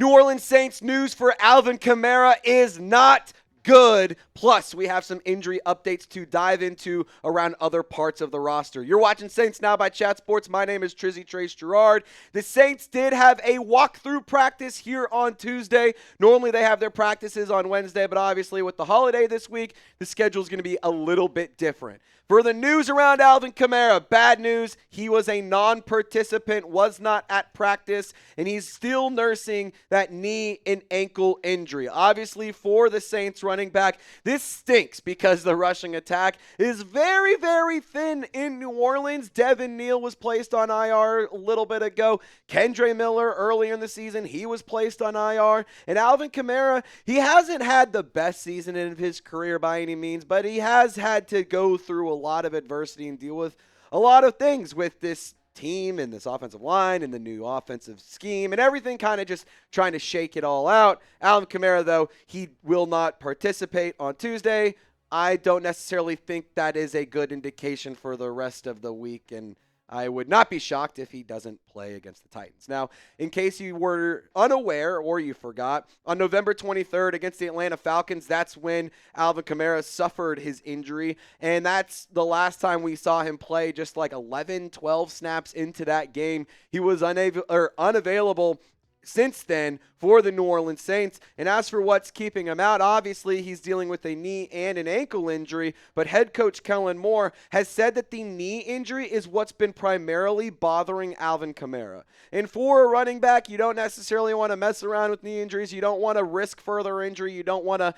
New Orleans Saints news for Alvin Kamara is not good. Plus, we have some injury updates to dive into around other parts of the roster. You're watching Saints Now by Chat Sports. My name is Trizzy Trace Girouard. The Saints did have a walkthrough practice here on Tuesday. Normally, they have their practices on Wednesday, but obviously with the holiday this week, the schedule is going to be a little bit different. For the news around Alvin Kamara, bad news. He was a non-participant, was not at practice, and he's still nursing that knee and ankle injury. Obviously, for the Saints running back, this stinks because the rushing attack is very, very thin in New Orleans. Devin Neal was placed on IR a little bit ago. Kendre Miller earlier in the season, he was placed on IR. And Alvin Kamara, he hasn't had the best season of his career by any means, but he has had to go through a lot of adversity and deal with a lot of things with this team and this offensive line and the new offensive scheme and everything, kind of just trying to shake it all out. Alvin Kamara, though, he will not participate on Tuesday. I don't necessarily think that is a good indication for the rest of the week, and I would not be shocked if he doesn't play against the Titans. Now, in case you were unaware or you forgot, on November 23rd against the Atlanta Falcons, that's when Alvin Kamara suffered his injury, and that's the last time we saw him play, just like 11, 12 snaps into that game. He was unavailable since then for the New Orleans Saints. And as for what's keeping him out, obviously he's dealing with a knee and an ankle injury, but head coach Kellen Moore has said that the knee injury is what's been primarily bothering Alvin Kamara. And for a running back, you don't necessarily want to mess around with knee injuries. You don't want to risk further injury. You don't want to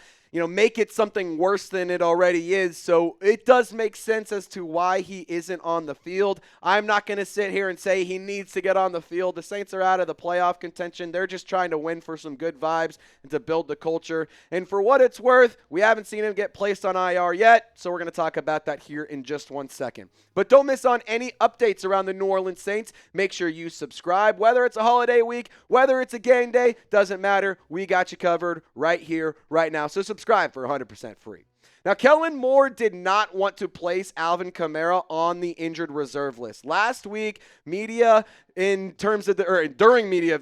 make it something worse than it already is. So it does make sense as to why he isn't on the field. I'm not going to sit here and say he needs to get on the field. The Saints are out of the playoff contention. They're just trying to win for some good vibes and to build the culture. And for what it's worth, we haven't seen him get placed on IR yet, so we're going to talk about that here in just 1 second. But don't miss on any updates around the New Orleans Saints. Make sure you subscribe. Whether it's a holiday week, whether it's a game day, doesn't matter. We got you covered right here, right now. So subscribe for 100% free. Now, Kellen Moore did not want to place Alvin Kamara on the injured reserve list. Last week, media, during media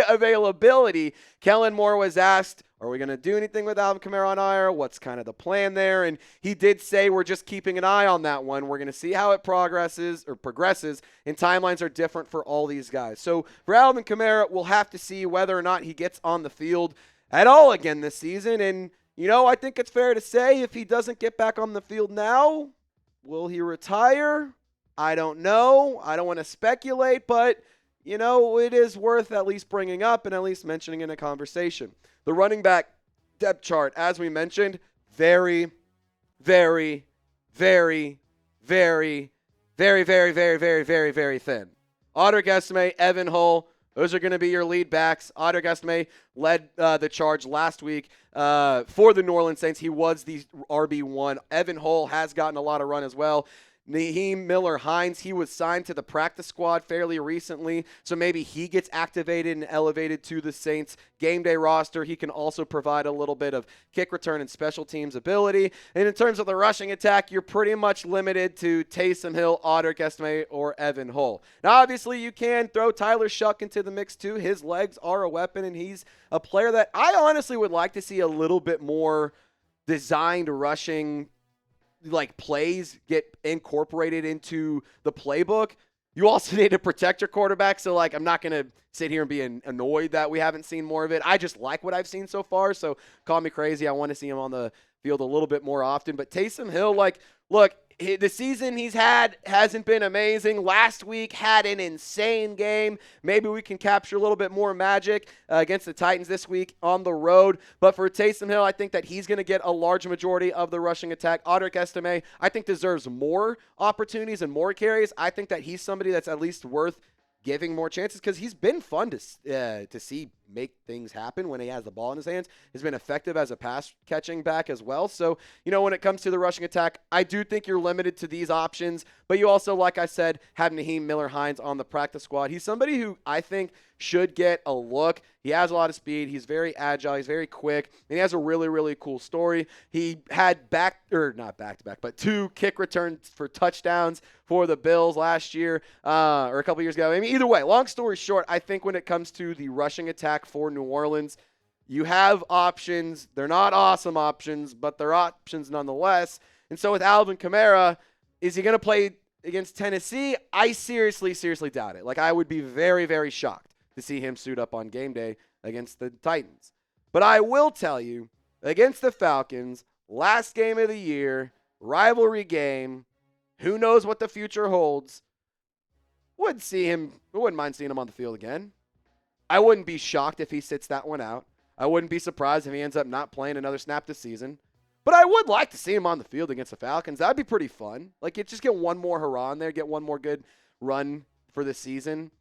availability, Kellen Moore was asked, are we going to do anything with Alvin Kamara on IR? What's kind of the plan there? And he did say we're just keeping an eye on that one. We're going to see how it progresses, and timelines are different for all these guys. So for Alvin Kamara, we'll have to see whether or not he gets on the field at all again this season. And, I think it's fair to say if he doesn't get back on the field now, will he retire? I don't know. I don't want to speculate, but it is worth at least bringing up and at least mentioning in a conversation. The running back depth chart, as we mentioned, very, very, very, very, very, very, very, very, very, very thin. Audric Estime, Evan Hull, those are going to be your lead backs. Audric Estime led the charge last week for the New Orleans Saints. He was the RB1. Evan Hull has gotten a lot of run as well. Naheem Miller-Hines, he was signed to the practice squad fairly recently, so maybe he gets activated and elevated to the Saints game day roster. He can also provide a little bit of kick return and special teams ability. And in terms of the rushing attack, you're pretty much limited to Taysom Hill, Audric Estime, or Evan Hull. Now, obviously, you can throw Tyler Shuck into the mix too. His legs are a weapon, and he's a player that I honestly would like to see a little bit more designed rushing plays get incorporated into the playbook. You also need to protect your quarterback. So I'm not going to sit here and be annoyed that we haven't seen more of it. I just like what I've seen so far. So call me crazy. I want to see him on the field a little bit more often, but Taysom Hill, look, the season he's had hasn't been amazing. Last week had an insane game. Maybe we can capture a little bit more magic against the Titans this week on the road. But for Taysom Hill, I think that he's going to get a large majority of the rushing attack. Audric Estime, I think, deserves more opportunities and more carries. I think that he's somebody that's at least worth giving more chances because he's been fun to see make things happen when he has the ball in his hands. He's been effective as a pass catching back as well. So, when it comes to the rushing attack, I do think you're limited to these options, but you also, like I said, have Naheem Miller-Hines on the practice squad. He's somebody who I think should get a look. He has a lot of speed. He's very agile. He's very quick. And he has a really, really cool story. He had not back-to-back, but 2 kick returns for touchdowns for the Bills last year or a couple years ago. I mean, either way, long story short, I think when it comes to the rushing attack for New Orleans, you have options. They're not awesome options, but they're options nonetheless. And so with Alvin Kamara, is he going to play against Tennessee? I seriously doubt it. Like, I would be very, very shocked to see him suit up on game day against the Titans. But I will tell you, against the Falcons, last game of the year, rivalry game, who knows what the future holds, wouldn't mind seeing him on the field again. I wouldn't be shocked if he sits that one out. I wouldn't be surprised if he ends up not playing another snap this season. But I would like to see him on the field against the Falcons. That'd be pretty fun. Like, you just get one more hurrah in there, get one more good run for the season.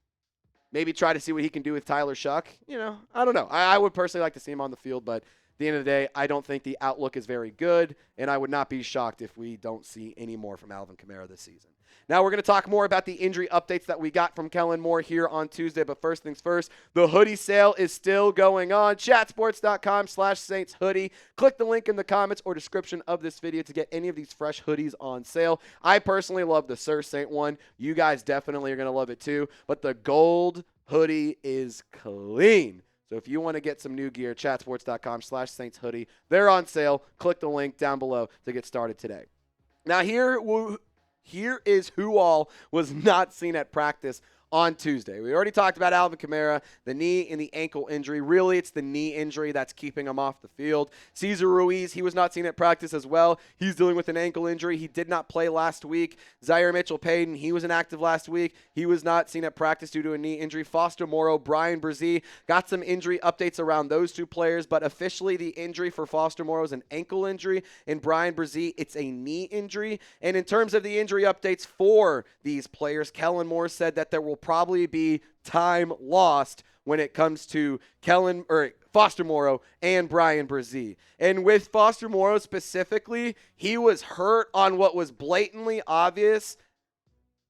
Maybe try to see what he can do with Tyler Shuck. I don't know. I would personally like to see him on the field, but at the end of the day, I don't think the outlook is very good, and I would not be shocked if we don't see any more from Alvin Kamara this season. Now we're going to talk more about the injury updates that we got from Kellen Moore here on Tuesday, but first things first, the hoodie sale is still going on. Chatsports.com/Saints hoodie. Click the link in the comments or description of this video to get any of these fresh hoodies on sale. I personally love the Sir Saint one. You guys definitely are going to love it too, but the gold hoodie is clean. So if you want to get some new gear, chatsports.com/Saints hoodie. They're on sale. Click the link down below to get started today. Now here is who all was not seen at practice on Tuesday. We already talked about Alvin Kamara, the knee and the ankle injury. Really, it's the knee injury that's keeping him off the field. Cesar Ruiz, he was not seen at practice as well. He's dealing with an ankle injury. He did not play last week. Zaire Mitchell-Paden, he was inactive last week. He was not seen at practice due to a knee injury. Foster Moreau, Bryan Bresee, got some injury updates around those 2 players, but officially the injury for Foster Moreau is an ankle injury, and Bryan Bresee, it's a knee injury. And in terms of the injury updates for these players, Kellen Moore said that there will probably be time lost when it comes to Foster Moreau and Bryan Bresee. And with Foster Moreau specifically, he was hurt on what was blatantly obvious,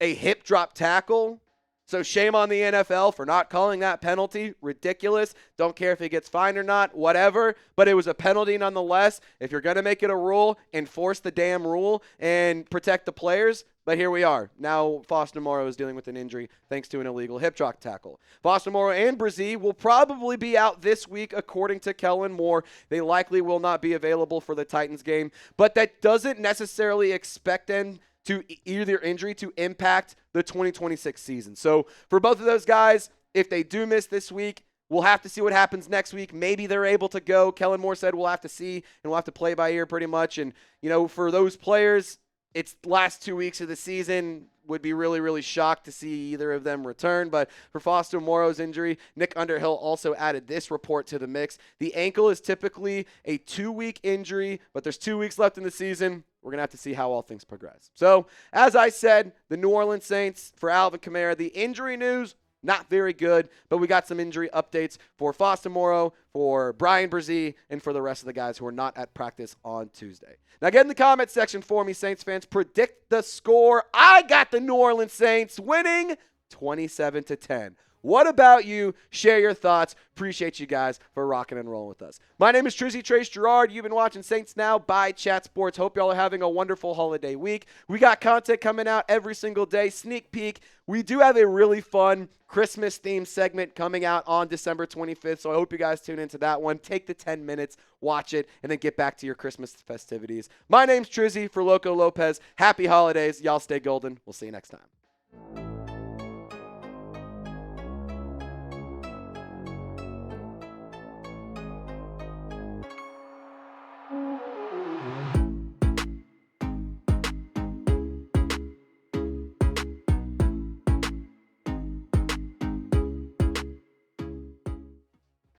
a hip drop tackle. So shame on the NFL for not calling that penalty. Ridiculous. Don't care if he gets fined or not, whatever. But it was a penalty nonetheless. If you're going to make it a rule, enforce the damn rule and protect the players. But here we are. Now Foster Moreau is dealing with an injury thanks to an illegal hip drop tackle. Foster Moreau and Bresee will probably be out this week according to Kellen Moore. They likely will not be available for the Titans game. But that doesn't necessarily expect them to either injury to impact the 2026 season. So for both of those guys, if they do miss this week, we'll have to see what happens next week. Maybe they're able to go. Kellen Moore said we'll have to see, and we'll have to play by ear pretty much. And, for those players, it's last 2 weeks of the season. Would be really, really shocked to see either of them return. But for Foster Moreau's injury, Nick Underhill also added this report to the mix. The ankle is typically a 2-week injury, but there's 2 weeks left in the season. We're going to have to see how all things progress. So, as I said, the New Orleans Saints for Alvin Kamara, the injury news, not very good, but we got some injury updates for Foster Moreau, for Bryan Bresee, and for the rest of the guys who are not at practice on Tuesday. Now get in the comment section for me, Saints fans. Predict the score. I got the New Orleans Saints winning 27-10. What about you? Share your thoughts. Appreciate you guys for rocking and rolling with us. My name is Trizzy Trace Girouard. You've been watching Saints Now by Chat Sports. Hope y'all are having a wonderful holiday week. We got content coming out every single day. Sneak peek. We do have a really fun Christmas-themed segment coming out on December 25th, so I hope you guys tune into that one. Take the 10 minutes, watch it, and then get back to your Christmas festivities. My name's Trizzy for Loco Lopez. Happy holidays. Y'all stay golden. We'll see you next time.